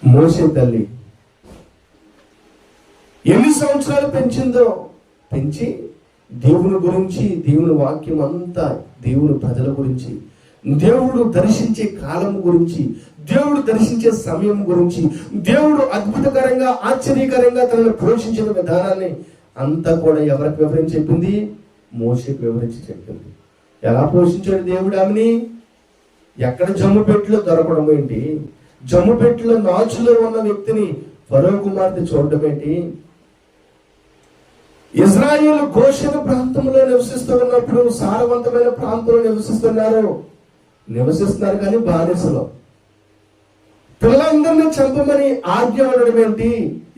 మోషే తల్లి ఎన్ని సంవత్సరాలు పెంచిందో, పెంచి దేవుని గురించి, దేవుని వాక్యం అంతా, దేవుని ప్రజల గురించి, దేవుడు దర్శించే కాలం గురించి, దేవుడు దర్శించే సమయం గురించి, దేవుడు అద్భుతకరంగా ఆశ్చర్యకరంగా తనను పోషించిన విధానాన్ని అంతా కూడా ఎవరికి వివరించి చెప్పింది? మోషేకు వివరించి చెప్పింది. ఎలా పోషించాడు దేవుడు ఆమెని? ఎక్కడ జమ్ముపెట్టులో దొరకడం ఏంటి? జమ్ముపెట్టులో నాచులో ఉన్న వ్యక్తిని ఫరో కుమార్తె చూడడం ఏంటి? ఇజ్రాయేలు గోషెను ప్రాంతంలో నివసిస్తూ ఉన్నప్పుడు, సారవంతమైన ప్రాంతంలో నివసిస్తున్నారు కానీ బానిసలో. పిల్లలందరినీ చంపమని ఆజ్ఞ ఉండడం ఏంటి?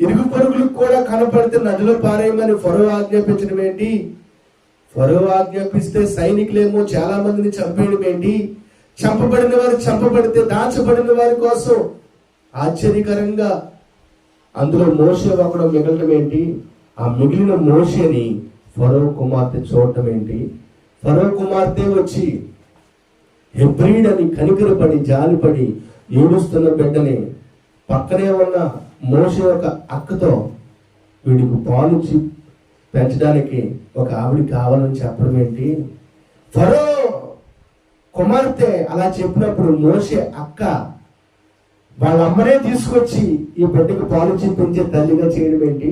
ఇరుగు పొరుగులకు కూడా కనపడితే నదిలో పారేయమని ఫరో ఆజ్ఞాపించడం ఏంటి? ఫరో ఆజ్ఞాపిస్తే సైనికులేమో చాలా మందిని చంపేయడం ఏంటి? చంపబడిన వారు చంపబడితే దాచబడిన వారి కోసం ఆశ్చర్యకరంగా అందులో మోషే ఒకడు మిగలడం ఏంటి? ఆ మిగిలిన మోషేని ఫరో కుమార్తె చూడటం ఏంటి? ఫరో కుమార్తె వచ్చి హెబ్రీడ్ అని కనికరపడి జాలిపడి ఏడుస్తున్న బిడ్డని పక్కనే ఉన్న మోషే ఒక అక్కతో వీడికి పాలిచ్చి పెంచడానికి ఒక ఆవిడ కావాలని చెప్పడం ఏంటి? ఫరో కుమార్తె అలా చెప్పినప్పుడు మోషే అక్క వాళ్ళ అమ్మనే తీసుకొచ్చి ఈ బిడ్డకు పాలిచ్చి పెంచే తల్లిగా చేయడం ఏంటి?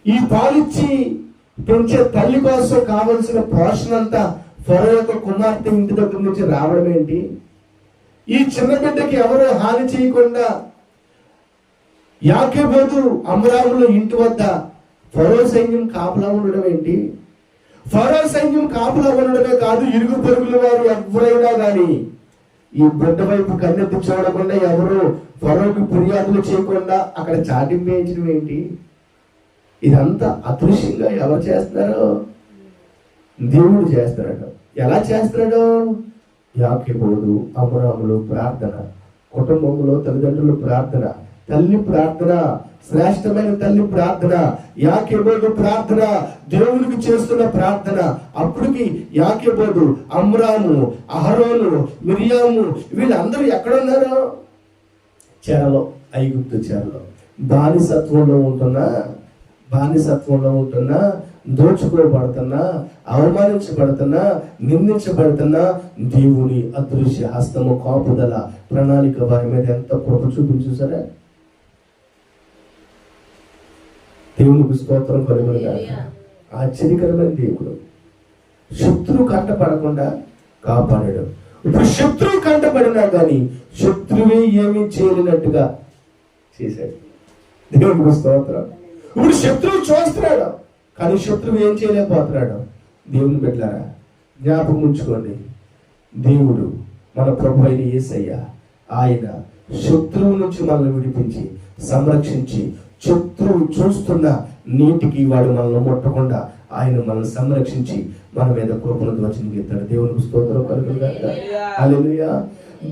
ఈ పాలిచ్చి పెంచే తల్లి కోసం కావలసిన పోషణ అంతా ఫరో యొక్క కుమార్తె ఇంటి దగ్గర నుంచి రావడం ఏంటి? ఈ చిన్న బిడ్డకి ఎవరు హాని చేయకుండా యాకోబు అమ్రాముల ఇంటి వద్ద ఫరో సైన్యం కాపలా ఉండడం ఏంటి? ఫరో సైన్యం కాపలా ఉండడమే కాదు, ఇరుగు పొరుగుల వారు ఎవరైనా కానీ ఈ బిడ్డ వైపు కన్నెత్తి చూడకుండా, ఎవరు ఫరోకి ఫిర్యాదులు చేయకుండా అక్కడ చాటింపేయించడం ఏంటి? ఇదంతా అదృశ్యంగా ఎవరు చేస్తున్నారో? దేవుడు చేస్తున్నాడు. ఎలా చేస్తున్నాడు? యాకోబు అబ్రాహాములు ప్రార్థన, కుటుంబంలో తల్లిదండ్రులు ప్రార్థన, తల్లి ప్రార్థన, శ్రేష్టమైన తల్లి ప్రార్థన, యాకోబు ప్రార్థన, దేవునికి చేస్తున్న ప్రార్థన. అప్పటికి యాకోబు, అమ్రాము, అహరోను, మిరియాము వీళ్ళందరూ ఎక్కడున్నారు? చెరలో, ఐగుప్తు చెరలో బానిసత్వంలో ఉంటున్నా, దోచుకోబడుతున్నా, అవమానించబడుతున్నా, నిందించబడుతున్నా, దేవుని అదృశ్య హస్తము, కాపుదల, ప్రణాళిక వారి మీద ఎంత కృప చూపించారా? దేవునికి స్తోత్రం కలుగునుగా. ఆశ్చర్యకరమైన దేవుడు. శత్రువు కంటపడకుండా కాపాడాడు. ఇప్పుడు శత్రువు కంటపడినా కానీ శత్రువే ఏమీ చేయలేనట్టుగా చేశాడు. దేవునికి స్తోత్రం. ఇప్పుడు శత్రువు చూస్తున్నాడు కానీ శత్రువు ఏం చేయలేకపోతున్నాడు. దేవుని బిడ్డలారా జ్ఞాపకం ఉంచుకోండి, దేవుడు మన ప్రభు అయిన యేసయ్య, ఆయన శత్రువు నుంచి మనల్ని విడిపించి సంరక్షించి, శత్రువు చూస్తున్న నీటికి వాడు మనల్ని ముట్టకుండా ఆయన మనల్ని సంరక్షించి మన మీద కృపను ధ్వజనిస్తాడు. దేవునికి స్తోత్రం కలుగునుగాక. హల్లెలూయా.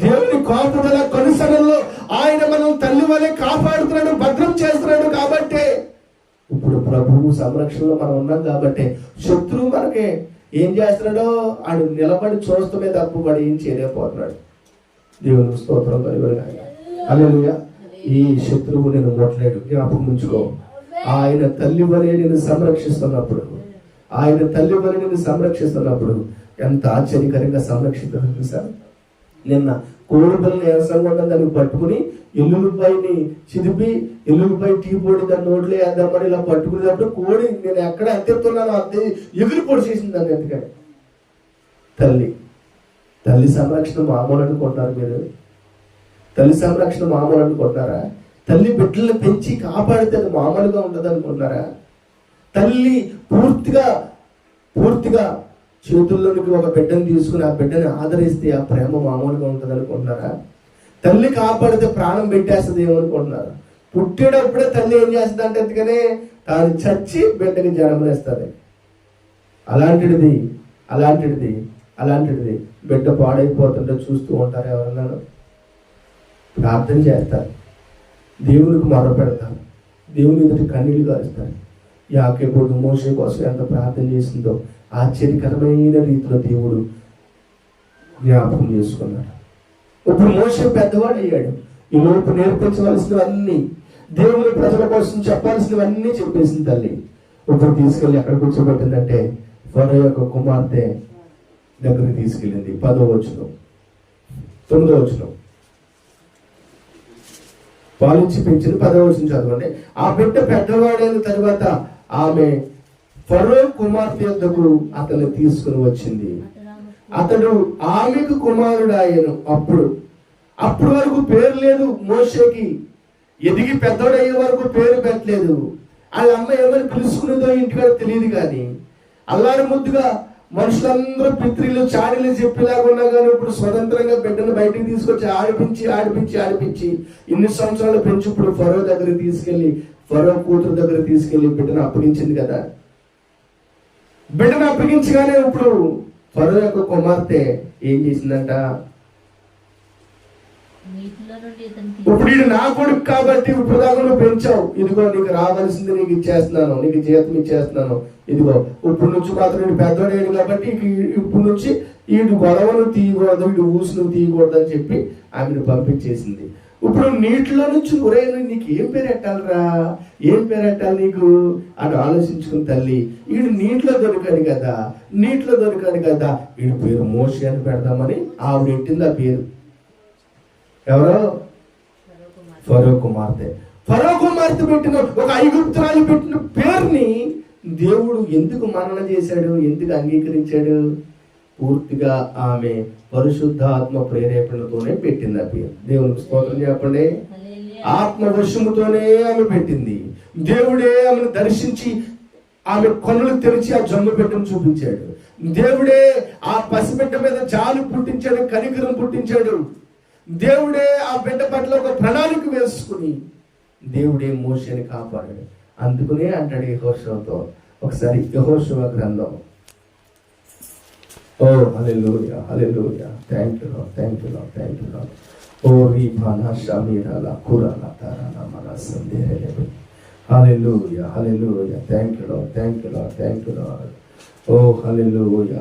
దేవుని కాపుదల కొనసాగంలో ఆయన మనల్ని తల్లి వలె కాపాడుతున్నాడు, భద్రం చేస్తున్నాడు. కాబట్టి ఇప్పుడు ప్రభువు సంరక్షణలో మనం ఉన్నాం కాబట్టి శత్రువు మనకి ఏం చేస్తున్నాడో ఆయన నిలబడి చూస్తమే తప్పుబడి ఏం చేయలేకపోతున్నాడు. దేవుని స్తోత్రం కలుగునుగాక. హల్లెలూయా. ఈ శత్రువు నేను ముట్టలేడు. జ్ఞాపకం ఉంచుకో, ఆయన తల్లి వలె నేను సంరక్షిస్తున్నప్పుడు ఎంత ఆశ్చర్యకరంగా సంరక్షిస్తాను సార్. నిన్న కోడిపల్లి నీరసంగా దాన్ని పట్టుకుని ఎల్లుల్లిపాయని చిదిపి, ఎల్లుల్లిపాయ టీ పొడి దాన్ని నోట్లో వేద్దామని ఇలా పట్టుకునేటప్పుడు కోడి నేను ఎక్కడ అంతెత్తున్నానో అంతే ఎగిరి పొడి చేసింది దాన్ని. ఎందుకని తల్లి సంరక్షణ మామూలు అనుకుంటున్నారు మీరు? తల్లి సంరక్షణ మామూలు అనుకుంటున్నారా? తల్లి బిడ్డలను పెంచి కాపాడితే అది మామూలుగా ఉంటుంది అనుకుంటున్నారా? తల్లి పూర్తిగా చేతుల్లోనికి ఒక బిడ్డను తీసుకుని ఆ బిడ్డని ఆదరిస్తే ఆ ప్రేమ మామూలుగా ఉంటుంది అనుకుంటున్నారా? తల్లి కాపాడితే ప్రాణం పెట్టేస్తుంది ఏమనుకుంటున్నారు? పుట్టేటప్పుడే తల్లి ఏం చేస్తుంది అంటే ఎందుకనే తాను చచ్చి బిడ్డకి జన్మనిస్తుంది. అలాంటిది బిడ్డ పాడైపోతుంటే చూస్తూ ఉంటారు. ఎవరన్నాను ప్రార్థన చేస్తారు, దేవునికి మొరపెడతారు, దేవుని ఎదుటి కన్నీళ్లు గారుస్తారు. యాకోబు మోషే కోసం ఎంత ప్రార్థన చేసిందో ఆశ్చర్యకరమైన రీతిలో దేవుడు జ్ఞాపకం చేసుకున్నాడు. ఇప్పుడు మోషే పెద్దవాడు అయ్యాడు. ఈ లోపు నేర్పించవలసినవన్నీ, దేవుని ప్రజల కోసం చెప్పాల్సినవన్నీ చెప్పేసింది తల్లి. ఇప్పుడు తీసుకెళ్ళి ఎక్కడ కూర్చోబెట్టిందంటే ఫరో యొక్క కుమార్తె దగ్గరికి తీసుకెళ్ళింది. 10వ వచనం, 9వ వచనం. పాలించి పెంచింది. 10వ వచనం చదవండి. ఆ బిడ్డ పెద్దవాడైన తర్వాత ఆమె ఫరో కుమార్తె యొద్దకు అతన్ని తీసుకుని వచ్చింది. అతడు ఆమెకు కుమారుడాయను. అప్పుడు వరకు పేరు లేదు మోషేకి. ఎదిగి పెద్దోడయ్యే వరకు పేరు పెట్టలేదు. వాళ్ళ అమ్మ ఏమని పిలుచుకునేదో ఇంటికాడ తెలియదు. కానీ అల్లారి ముద్దుగా మనుషులందరూ పిత్రులు చాడీలు చెప్పేలాగా ఉన్నా కానీ ఇప్పుడు స్వతంత్రంగా బిడ్డను బయటికి తీసుకొచ్చి ఆడిపించి ఇన్ని సంవత్సరాలు పెంచి ఇప్పుడు ఫరో దగ్గరికి తీసుకెళ్లి, ఫరో కూతురు దగ్గర తీసుకెళ్లి బిడ్డను అప్పగించింది కదా. బిడ్డను అప్పగించగానే ఇప్పుడు ఫరో యొక్క కుమార్తె ఏం చేసిందంట, ఇప్పుడు ఇది నా కొడుకు కాబట్టి ఇప్పుడు దాకా నువ్వు పెంచావు, ఇదిగో నీకు రావాల్సింది నీకు ఇచ్చేస్తున్నాను, నీకు జీతం ఇచ్చేస్తున్నాను, ఇదిగో ఇప్పుడు నుంచి మాత్రం నేను పెద్దవాడు కాబట్టి ఇప్పుడు నుంచి వీడు గొడవను తీయకూడదు, వీడు ఊసును తీయకూడదు అని చెప్పి ఆమెను పంపించేసింది. ఇప్పుడు నీటిలో నుంచి ఒరే నీకు ఏం పేరు పెట్టాలరా, ఏం పేరు పెట్టాలి నీకు అని ఆలోచించుకుని తల్లి, వీడు నీటిలో దొరికాడు కదా వీడి పేరు మోషే అని పెడదామని ఆవిడ పెట్టింది ఆ పేరు. ఎవరో ఫరో కుమార్తె పెట్టిన ఒక ఐగుప్తురాలు పెట్టిన పేరుని దేవుడు ఎందుకు మన్నన చేశాడు, ఎందుకు అంగీకరించాడు? పూర్తిగా ఆమె పరిశుద్ధాత్మ ప్రేరేపణతోనే పెట్టింది ఆ పేరు. దేవునికి స్తోత్రం చెప్పండి. ఆత్మవశముతోనే ఆమె పెట్టింది. దేవుడే ఆమెను దర్శించి ఆమె కన్నులు తెరిచి ఆ జమ్ము బిడ్డను చూపించాడు. దేవుడే ఆ పసిబిడ్డ మీద జాలి పుట్టించాడు, కనికరం పుట్టించాడు. దేవుడే ఆ బిడ్డ పట్ల ఒక ప్రణాళిక వేసుకుని దేవుడే మోషేని కాపాడాడు. అందుకునే అంటాడు యెహోషువతో, ఒకసారి యెహోషువ గ్రంథం. ఓ హల్లెలూయా, హల్లెలూయా, థ్యాంక్ యూ లార్డ్. ఓ రీబానా షమీరాలా కురాలా తారాలా మన సందేహలే. హల్లెలూయా, థ్యాంక్ యూ లార్డ్. ఓ హల్లెలూయా.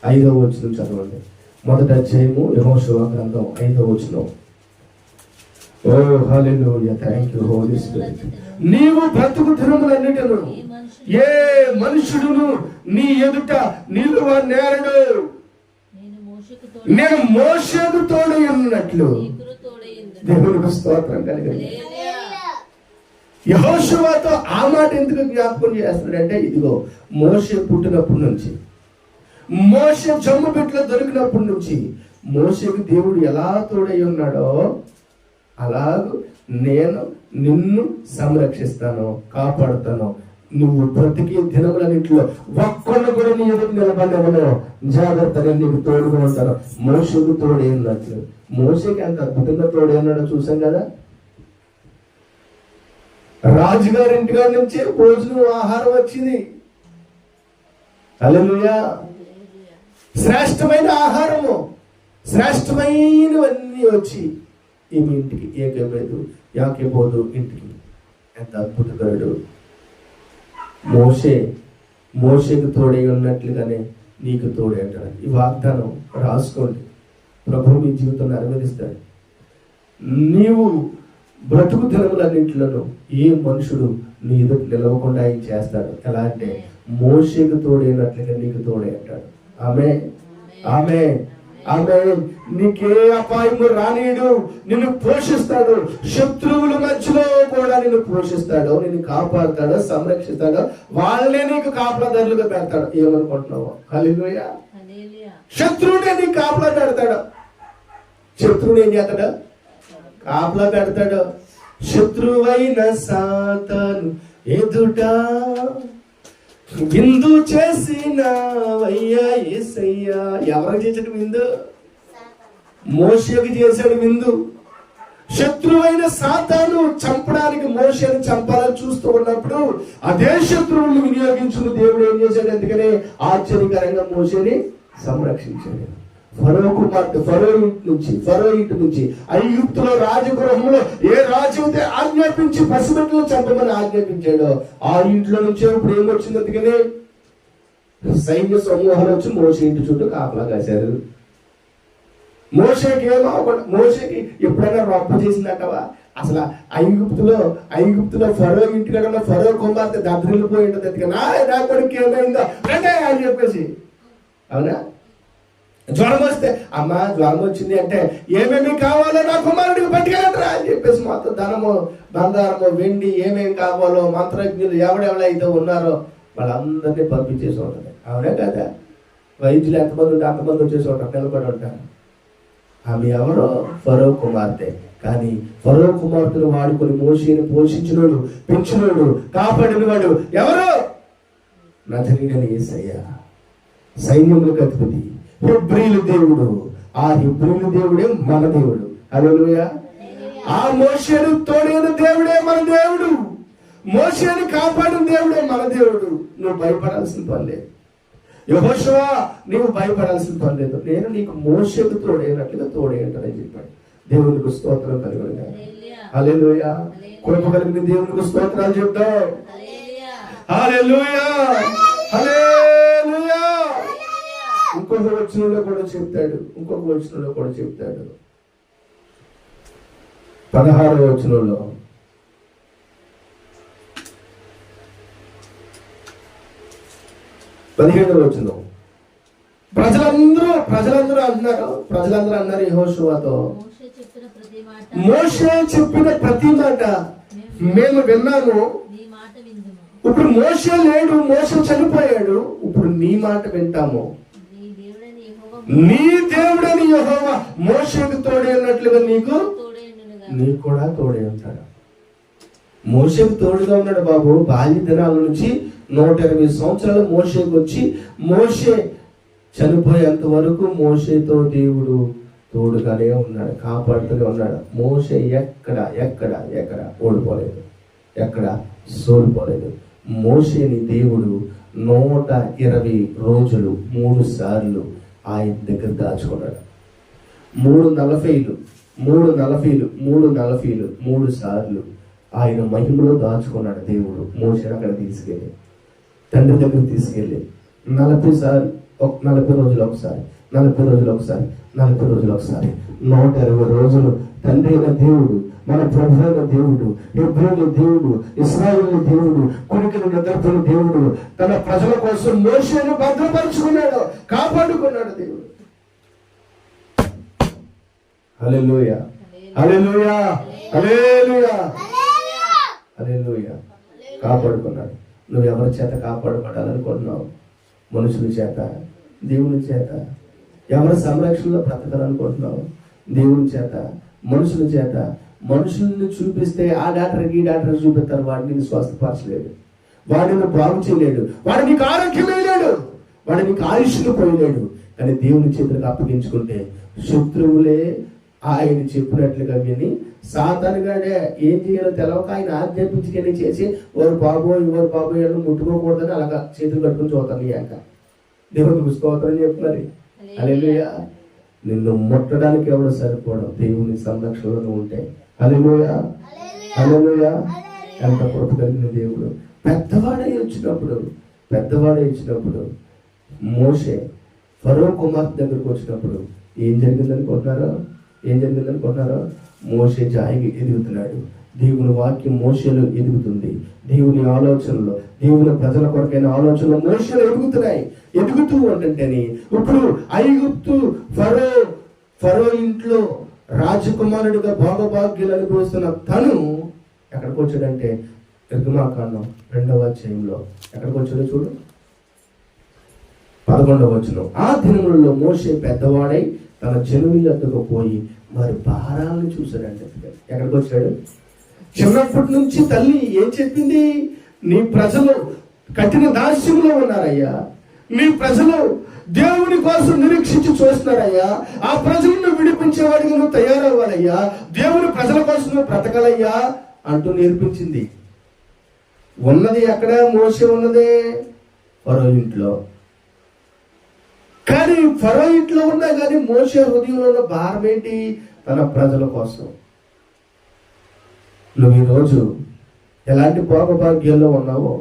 5వ వచనం చదవండి. మొదటి అధ్యాయము యెహోషువ గ్రంథం 5వ వచనం. ఓ హల్లెలూయా, థాంక్యూ హోలీ స్పిరిట్. నీవు బ్రతుకు దినములన్నిటిలో ఏ మనుషుడును నీ ఎదుట నిలువ నేరడు, నేను మోషేకు తోడై ఉన్నట్లు. దేవునికి స్తోత్రం కలుగును. యెహోషువతో ఆ మాట ఎందుకు జ్ఞాపకం చేస్తున్నాడంటే, ఇదిగో మోషే పుట్టినప్పటి నుంచి, మోషే జమ్ము బిడ్డలో దొరికినప్పటి నుంచి మోషేకు దేవుడు ఎలా తోడై ఉన్నాడో అలాగూ నేను నిన్ను సంరక్షిస్తాను, కాపాడుతాను. నువ్వు బ్రతికే దినములన్నింటిలో ఒక్కళ్ళు కూడా నీ ఎదురు నిలబడినవను జాగ్రత్తగా నీకు తోడుగా ఉంటాను. మోషేకు తోడే ఉన్నట్లు. మోషేకి ఎంత అద్భుతంగా తోడే ఉన్నాడో చూసాం కదా. రాజుగారి ఇంటిగారి నుంచే భోజనం ఆహారం వచ్చింది. హల్లెలూయా. శ్రేష్టమైన ఆహారము, శ్రేష్టమైనవన్నీ వచ్చి ఈమె ఇంటికి యాకేబోదు ఇంటికి. ఎంత అద్భుతకరుడు. మోషేకు తోడై ఉన్నట్లుగానే నీకు తోడే అంటాడు. ఈ వాగ్దానం రాసుకోండి. ప్రభు మీ జీవితంలో అనువదిస్తాడు. నీవు బ్రతుకు దినములన్నింటిలో ఏ మనుషుడు నీ ఎదురు నిలవకుండా ఆయన చేస్తాడు. ఎలా అంటే మోషేకు తోడైనట్లుగా నీకు తోడే అంటాడు. ఆమేన్. నీకే అపాయము రానీయుడు, నిన్ను పోషిస్తాడు. శత్రువుల మధ్యలో కూడా నిన్ను పోషిస్తాడు, నిన్ను కాపాడుతాడు, సంరక్షిస్తాడు. వాళ్ళే నీకు కాపలాదారులుగా పెడతాడు. ఏమనుకుంటున్నావు? హల్లెలూయా. శత్రువునే నీకు కాపలా పెడతాడు. శత్రువుని ఏం చేస్తాడు? కాపలా పెడతాడు. శత్రువైన సాతాను ఎదుట విందు చేసినవయ్యా యేసయ్యా. ఎవరికి చేసాడు విందు? మోషేకు చేశాడు విందు. శత్రువైన సాతాను చంపడానికి మోషేను చంపాలని చూస్తూ ఉన్నప్పుడు అదే శత్రువులను వినియోగించుకుని దేవుడు ఏం చేశాడు? అందుకనే ఆశ్చర్యకరంగా మోషేని సంరక్షించాడు. ఫరో ఇంటి నుంచి ఐగుప్తులో రాజగృహంలో ఏ రాజు అయితే ఆజ్ఞాపించి పసిబిడ్డలు చంపమని ఆజ్ఞాపించాడో ఆ ఇంట్లో నుంచే ఇప్పుడు ఏమొచ్చింది? అందుకనే సైన్య సమూహాలు వచ్చి మోషే ఇంటి చుట్టూ కాపలా కాశారు. మోషేకి ఏమవకుండా, మోషేకి ఎప్పుడైనా రొప్ప చేసిందటవా? అసలు ఐగుప్తులో ఫరో ఇంటికాడ ఉన్న ఫరో కుమార్తె దద్దరిల్లిపోయి ఉంటుంది. నా కొడుకు ఏమైందో రండి అని చెప్పేసి, అవునా? జ్వరం వస్తే అమ్మా జ్వరం వచ్చింది అంటే ఏమేమి కావాలో నా కుమారుడికి పట్టుకెళ్ళరా అని చెప్పేసి మొత్తం ధనము, బంగారము, వెండి ఏమేమి కావాలో మంత్రజ్ఞులు ఎవడెవడైతే ఉన్నారో వాళ్ళందరినీ పంపించేసి ఉంటుంది. అవునా కదా? వైద్యులు ఎంతమంది ఉంటే అంతమంది వచ్చేసి ఉంటారు, నిలబడి ఉంటారు. ఆమె ఎవరో ఫరో కుమార్తె. కానీ ఫరో కుమార్తెను వాడుకొని మోషేని పోషించినోడు, పెంచినోడు, కాపాడినవాడు ఎవరు? నజరేయుడైన యేసయ్య, సైన్యములకు అధిపతి, హెబ్రీయుల దేవుడు. ఆ హెబ్రీయుల దేవుడే మన దేవుడు. హల్లెలూయా. ఆ మోషేను తోడైన దేవుడే మన దేవుడు. మోషేని కాపాడిన దేవుడే మన దేవుడు. నువ్వు భయపడాల్సిన పని లేదు. యెహోషువ నీవు భయపడాల్సిన పని లేదు. నేను నీకు మోషేకు తోడైనట్లుగా తోడైంటానని చెప్పాడు. దేవునికి స్తోత్రం కలుగునుగా. హల్లెలూయా. కృప కలిగిన దేవునికి స్తోత్రాలు చెప్తాం. హల్లెలూయా, హల్లెలూయా. ఇంకొక వచనంలో కూడా చెప్తాడు, 16వ వచనంలో, ప్రజలందరూ అన్నారు యెహోషువతో, మోషే చెప్పిన ప్రతి మాట మేము విన్నాము. ఇప్పుడు మోషే లేడు, మోషే చనిపోయాడు. ఇప్పుడు నీ మాట వింటాము. నీ దేవుడని యెహోవా మోషేకు తోడే ఉన్నట్లుగా నీకు కూడా తోడే ఉంటాడు. మోషేకు తోడుగా ఉన్నాడు బాబు. బాల్య దినాల నుంచి 120 సంవత్సరాలు మోషేకు వచ్చి, మోషే చనిపోయేంత వరకు మోషేతో దేవుడు తోడుగానే ఉన్నాడు, కాపాడుతూనే ఉన్నాడు. మోషే ఎక్కడ ఓడిపోలేదు, ఎక్కడ సోలిపోలేదు. మోషేని దేవుడు 120 రోజులు 3 సార్లు ఆయన దగ్గర దాచుకున్నాడు. 3 సార్లు ఆయన మహిమలో దాచుకున్నాడు దేవుడు. మోషేని అక్కడ తీసుకెళ్ళి, తండ్రి దగ్గర తీసుకెళ్ళి 40 సార్లు, 40 రోజులు ఒకసారి, 40 రోజులు ఒకసారి, 40 రోజులు ఒకసారి, 120 రోజులు తండ్రి అయిన దేవుడు, మన ప్రభు అయిన దేవుడు, హెబ్రీయుల దేవుడు, ఇశ్రాయేలు దేవుడు, కొడుకుల నిద్రపోయిన దేవుడు తన ప్రజల కోసం మోషేను భద్రపరుచుకున్నాడు, కాపాడుకున్నాడు దేవుడు. హల్లెలూయా, హల్లెలూయా, హల్లెలూయా, హల్లెలూయా. కాపాడుకున్నాడు. నువ్వు ఎవరి చేత కాపాడబడాలనుకుంటున్నావు? మనుషుల చేత, దేవుని చేత? ఎవరి సంరక్షణలో బ్రతకాలనుకుంటున్నావు? దేవుని చేత, మనుషుల చేత? మనుషుల్ని చూపిస్తే ఆ డాక్టర్కి ఈ డాక్టర్ చూపిస్తారు, వాడిని స్వస్థపరచలేడు, వాడిని బాగు చేయలేడు, వాడిని నీకు ఆరోగ్యం వేయలేడు, వాడిని నీకు ఆయుష్ను పోయలేడు. కానీ దేవుని చేతులకు అప్పగించుకుంటే శత్రువులే ఆయన చెప్పినట్లుగా విని, సాతానుగాడే ఏం చేయాలో తెలవక ఆయన ఆజ్ఞాపించుకొని చేసి ఎవరు బాబోయ్ అని ముట్టుకోకూడదని అలాగా చేతులు కట్టుకుని చూస్తాను. యాక దేవునికి స్తోత్రం చెప్తున్నారు. హల్లెలూయా. నిన్ను ముట్టడానికి ఎవరు సరిపోవడం దేవుని సంరక్షణలో ఉంటే. హల్లెలూయా, హల్లెలూయా. ఎంత కృప కలిగిన దేవుడు. పెద్దవాడై వచ్చినప్పుడు మోషే ఫరో కుమార్తె దగ్గరకు వచ్చినప్పుడు ఏం జరిగిందనుకుంటున్నారో? మోషే జాయిగా ఎదుగుతున్నాడు. దేవుని వాక్యం మోషేలో ఎదుగుతుంది. దేవుని ఆలోచనలో, దేవుని ప్రజల కొరకైన ఆలోచనలు మోషేలో ఎదుగుతూ ఉంటుంటేనే ఇప్పుడు ఐగుప్తు ఫరో ఇంట్లో రాజకుమారుడిగా భోగభాగ్యాలు అనుభవిస్తున్న తను ఎక్కడికి వచ్చాడంటే, నిర్గమాకాండం 2వ అధ్యాయంలో ఎక్కడికి వచ్చాడో చూడు, 11వ వచనం. ఆ దినములలో మోషే పెద్దవాడై తన జనుల యొద్దకు పోయి వారి భారాలను చూశాడంటే. ఎక్కడికి వచ్చాడు? చిన్నప్పటి నుంచి తల్లి ఏం చెప్పింది? నీ ప్రజలు కఠిన దాస్యంలో ఉన్నారయ్యా, నీ ప్రజలు దేవుని కోసం నిరీక్షించి చూస్తున్నారయ్యా, ఆ ప్రజలను విడిపించేవాడిగా నువ్వు తయారవ్వాలయ్యా, దేవుని ప్రజల కోసం నువ్వు బ్రతకాలయ్యా అంటూ నేర్పించింది. ఉన్నది ఎక్కడ? మోషే ఉన్నదే ఫరో ఇంట్లో. కానీ ఫరో ఇంట్లో ఉన్నా కానీ మోషే హృదయంలో ఉన్న భారం ఏంటి? తన ప్రజల కోసం. నువ్వు ఈరోజు ఎలాంటి భోగభాగ్యాల్లో ఉన్నావో,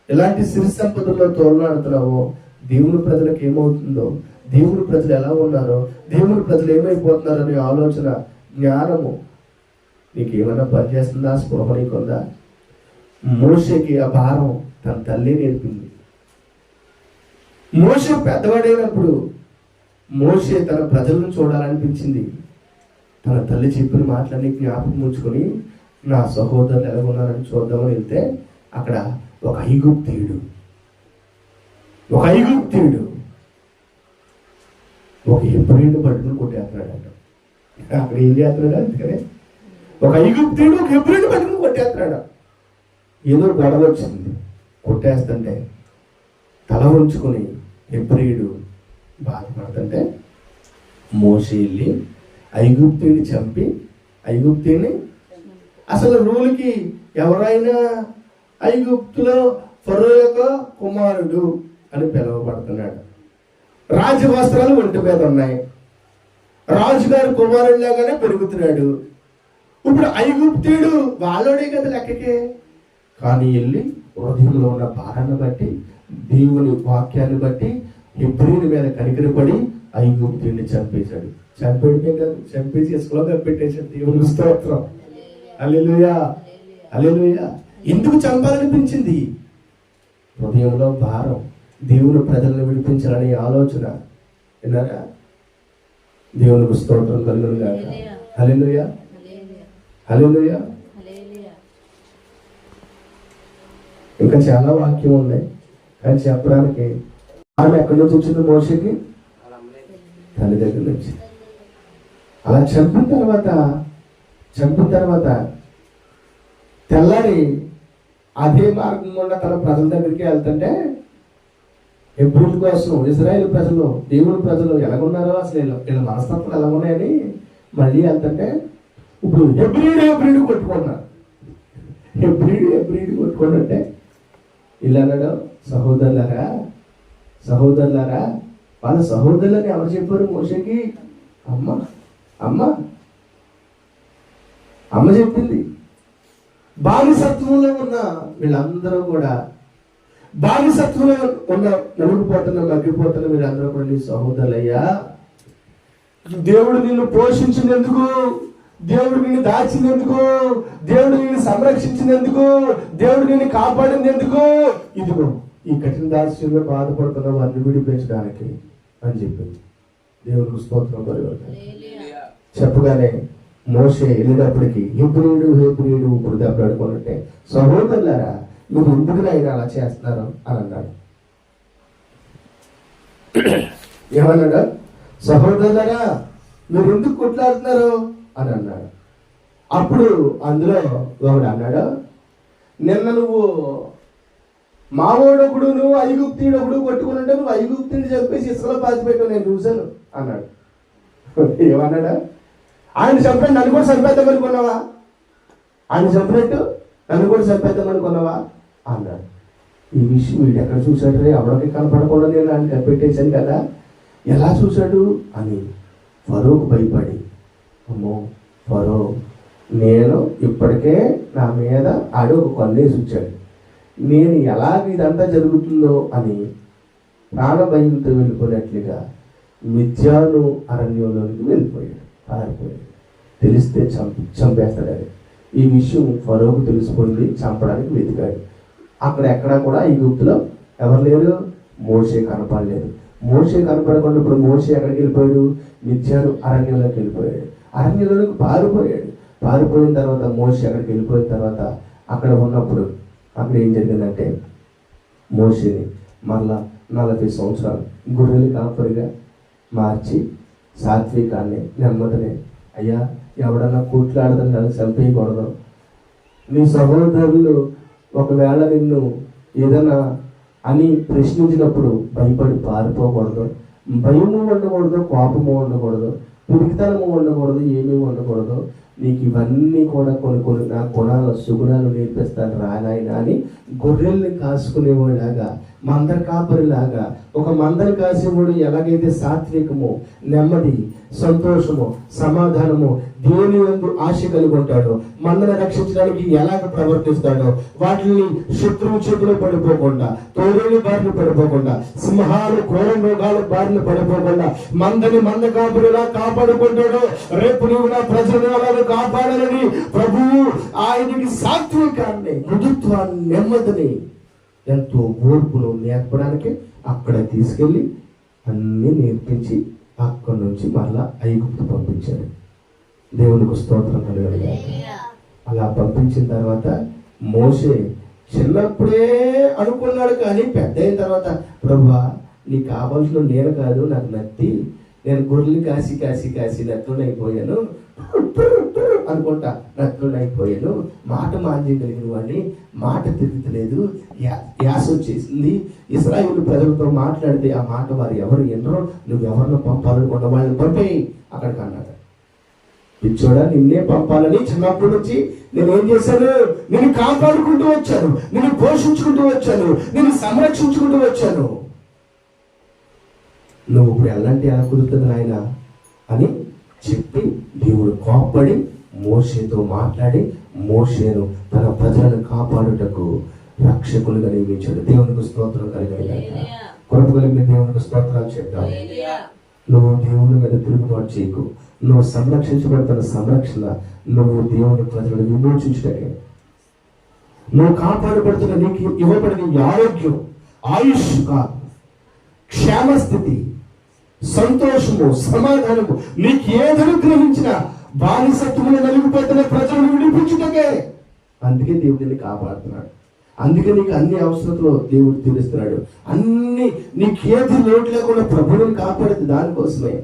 ఎలాంటి సిరి సంపదల్లో తోలాడుతున్నావో, దేవుని ప్రజలకు ఏమవుతుందో, దేవుని ప్రజలు ఎలా ఉన్నారో, దేవుని ప్రజలు ఏమైపోతున్నారో అనే ఆలోచన, జ్ఞానము నీకేమైనా పనిచేస్తుందా? స్పృహ నీకుందా? మోషేకి ఆ భారం తన తల్లి నేర్పింది. మోషే పెద్దవాడైనప్పుడు మోషే తన ప్రజలను చూడాలనిపించింది. తన తల్లి చెప్పిన మాటలన్నీ జ్ఞాపకం ఉంచుకొని నా సహోదరులు ఎలా ఉన్నారని చూద్దామని వెళ్తే అక్కడ ఒక ఐగుప్తీయుడు ఒక హెబ్రీయుని పట్టుకుని కొట్టేస్తున్నాడు అంట. అక్కడ ఏం చేస్తున్నాడు? అందుకనే ఒక ఐగుప్తీయుడు ఒక హెబ్రీయుని పట్టుకుని కొట్టేస్తున్నాడు. ఏదో గొడవ వచ్చింది, కొట్టేస్తుంటే తల ఉంచుకొని హెబ్రీయుడు బాధపడుతుంటే మోషే వెళ్ళి ఐగుప్తుని చంపి, ఐగుప్తుని అసలు రూల్కి ఎవరైనా ఐగుప్తులో ఫరో యొక్క కుమారుడు అని పిలువబడుతున్నాడు. రాజవస్త్రాలు ఒంటి మీద ఉన్నాయి, రాజుగారి కుమారుడిలాగానే పెరుగుతున్నాడు. ఇప్పుడు ఐగుప్తుడు వాళ్ళోడే కదా లెక్కకే. కానీ వెళ్ళి హృదయంలో ఉన్న భారాన్ని బట్టి, దేవుని వాక్యాన్ని బట్టి హెబ్రీయుని మీద కనికరపడి ఐగుప్తుని చంపేశాడు. చంపేయడమే కాదు, చంపేసి ఇసుకలో పెట్టేశాడు. దేవుని స్తోత్రం. హల్లెలూయా, హల్లెలూయా. ఎందుకు చంపాలనిపించింది? హృదయంలో భారం, దేవుని ప్రజలను విడిపించాలనే ఆలోచన. విన్నారా? దేవునికి స్తోత్రం కలుగును గాక. హల్లెలూయా, హల్లెలూయా. ఇంకా చాలా వాక్యం ఉన్నాయి కానీ చెప్పడానికి. ఆమె ఎక్కడి నుంచి వచ్చింది? మోషేకి తల్లి దగ్గర నుంచి. అలా చంపిన తర్వాత తెల్లారి అదే మార్గం గుండా తన ప్రజల దగ్గరికి వెళ్తుంటే హెబ్రీయుల కోసం, ఇశ్రాయేలు ప్రజలు, దేవుని ప్రజలు ఎలాగున్నారో, అసలు వీళ్ళ మనస్తత్వాలు ఎలా ఉన్నాయని మళ్ళీ వెళ్తుంటే ఇప్పుడు హెబ్రీయుడు కొట్టుకున్నారు. హెబ్రీయుడు కొట్టుకుంటుంటే ఇలా అన్నాడు, సహోదరులారా. వాళ్ళ సహోదరులని ఎవరు చెప్పారు మోషేకి? అమ్మ చెప్పింది. బానిసత్వంలో ఉన్న వీళ్ళందరూ కూడా, బానిసత్వంలో ఉన్న మగ్గిపోతున్న వీళ్ళందరూ కూడా నీ సహోదరులయ్యా. దేవుడు నిన్ను పోషించినందుకు, దేవుడు నిన్ను దాచినందుకు, దేవుడు నిన్ను సంరక్షించినందుకు, దేవుడు నిన్ను కాపాడినందుకు ఇదిగో ఈ కఠిన దాస్యంలో బాధపడుతున్న వారిని విడిపించడానికి అని చెప్పింది. దేవుడికి స్తోత్రం కలుగును. చెప్పగానే మోషే వెళ్ళినప్పటికీ హెబ్రీయుడు ఇప్పుడు దెబ్బలాడుకున్నట్టే, సహోదరులారా మీరు ఎందుకు అయినా అలా చేస్తున్నారు అని అన్నాడు. ఏమన్నాడు? సహోదరులారా మీరు ఎందుకు కొట్లాడుతున్నారు అని అన్నాడు. అప్పుడు అందులో ఒకడు అన్నాడు, నిన్న నువ్వు మావోడొకడు నువ్వు ఐగుప్తీయుడొకడు కొట్టుకుని నువ్వు ఐగుప్తుని చెప్పేసి ఇసుకలో పాతిపెట్టావు, నేను చూశాను అన్నాడు. ఏమన్నాడా? ఆయన చంపినట్టు నన్ను కూడా చంపేద్దామనుకున్నావా? ఆయన చంపినట్టు నన్ను కూడా చంపేద్దామనుకున్నావా అన్నాడు. ఈ విషయం వీడు ఎక్కడ చూశాడు? రే, ఎవరికి కనపడకుండా నేను ఆయన కనిపెట్టేశాను కదా, ఎలా చూశాడు అని ఫరోకు భయపడి, అమ్మో ఫరో నేను ఇప్పటికే నా మీద ఆడు ఒక కొన్నేసి వచ్చాడు, నేను ఎలాగ ఇదంతా జరుగుతుందో అని ప్రాణభయంతో వెళ్ళిపోయినట్లుగా మిద్యాను అరణ్యంలోనికి వెళ్ళిపోయాడు, పారిపోయాడు. తెలిస్తే చంపేస్తాడని ఈ విషయం ఫరోకు తెలిసిపోయింది. చంపడానికి వెతికాడు. అక్కడ ఎక్కడా కూడా ఈ గుప్తులో ఎవరు లేరు, మోషే కనపడలేదు. మోషే కనపడకుండా ఇప్పుడు మోషే ఎక్కడికి వెళ్ళిపోయాడు? మిద్యాను అరణ్యంలోకి వెళ్ళిపోయాడు. అరణ్యంలోకి పారిపోయిన తర్వాత మోషే అక్కడికి వెళ్ళిపోయిన తర్వాత అక్కడ ఉన్నప్పుడు అక్కడ ఏం జరిగిందంటే మోషేని మళ్ళా 40 సంవత్సరాలు గొర్రెలు కాపరిగా మార్చి సాత్వికాన్ని నెమ్మదిని, అయ్యా ఎవడన్నా కూట్లాడదని నన్ను చంపేయకూడదు, నీ సహోదరులు ఒకవేళ నిన్ను ఏదైనా అని ప్రశ్నించినప్పుడు భయపడి పారిపోకూడదు, భయము ఉండకూడదు, కోపము ఉండకూడదు, పిరికితనము ఉండకూడదు, ఏమీ ఉండకూడదు, నీకు ఇవన్నీ కూడా కొన్ని నా గుణాలు సుగుణాలు నేర్పిస్తాను రానాయన అని గొర్రెల్ని కాసుకునేవాడిలాగా, మందర కాపరిలాగా, ఒక మందర కాసేవాడు ఎలాగైతే సాత్వికము, నెమ్మది, సంతోషము, సమాధానము, దేవుని యందు ఆశ కలిగి ఉంటాడో, మనల్ని రక్షించడానికి ఎలాగ ప్రవర్తిస్తాడో, వాటిని శత్రువు చేతిలో పడిపోకుండా, తోడేలు బారిన పడిపోకుండా, సింహాలు క్రూర మృగాల బారిన పడిపోకుండా మందని మంద కాపులా కాపాడుకుంటాడో, రేపు నీవు నా ప్రజలను అలాగే కాపాడాలని ప్రభువు ఆయనకి సాత్వికాన్ని, మృదుత్వాన్ని, నెమ్మదిని, ఎంతో ఓర్పును నేర్పడానికి అక్కడ తీసుకెళ్ళి అన్ని నేర్పించి అక్కడి నుంచి మళ్ళా ఐగుప్తు పంపించాడు. దేవునికి స్తోత్రం కలగాలి. అలా పంపించిన తర్వాత మోషే చిన్నప్పుడే అనుకున్నాడు, కానీ పెద్ద అయిన తర్వాత ప్రభువా నీకు కావాల్సిన నేను కాదు, నాకు నత్తి, నేను గొర్రెలు కాసి కాసి కాసి నత్తుడైపోయాను అనుకుంటా, నత్తుడైపోయాను, మాట మాంద్యగలిగిన వాడిని, మాట తిరుగుతలేదు, యాస వచ్చేసింది, ఇశ్రాయేలు ప్రజలతో మాట్లాడితే ఆ మాట వారు ఎవరు ఎన్నరో, నువ్వు ఎవరిని పంపాలనుకున్న వాళ్ళని పంపేయి అక్కడికి అన్నాడు. పిచ్చోడా, నిన్నే పంపాలని చిన్నప్పటి నుంచి నేను ఏం చేశాను, నేను కాపాడుకుంటూ వచ్చాను, నేను పోషించుకుంటూ వచ్చాను, నేను సంరక్షించుకుంటూ వచ్చాను, నువ్వు ఇప్పుడు ఎలాంటి ఎలా కుదురుతుంది నాయన అని చెప్పి దేవుడు కోప్పడి మోషేతో మాట్లాడి మోషేను తన ప్రజలను కాపాడుటకు రక్షకులుగా నియమించాడు. దేవునికి స్తోత్రం కలిగాడు. కృప కలిగిన దేవునికి స్తోత్రాలు చెప్తాను. నువ్వు దేవుని మీద తిరుగుబాటు చేయకు. నువ్వు సంరక్షించబడుతున్న సంరక్షణ నువ్వు దేవుని ప్రజలను విమోచించటకే. నువ్వు కాపాడబడుతున్న నీకు ఇవ్వబడిన ఆరోగ్యం, ఆయుష్ కాదు, క్షేమస్థితి, సంతోషము, సమాధానము, నీకు ఏది అనుగ్రహించినా బానిసత్వములు నలిగిపోతున్న ప్రజలను విడిపించుటకే. అందుకే దేవుడిని కాపాడుతున్నాడు. అందుకే నీకు అన్ని అవసరతలు దేవుడు తీరుస్తున్నాడు. అన్ని నీకేది లోటు లేకుండా ప్రభువుని కాపాడేది దానికోసమే.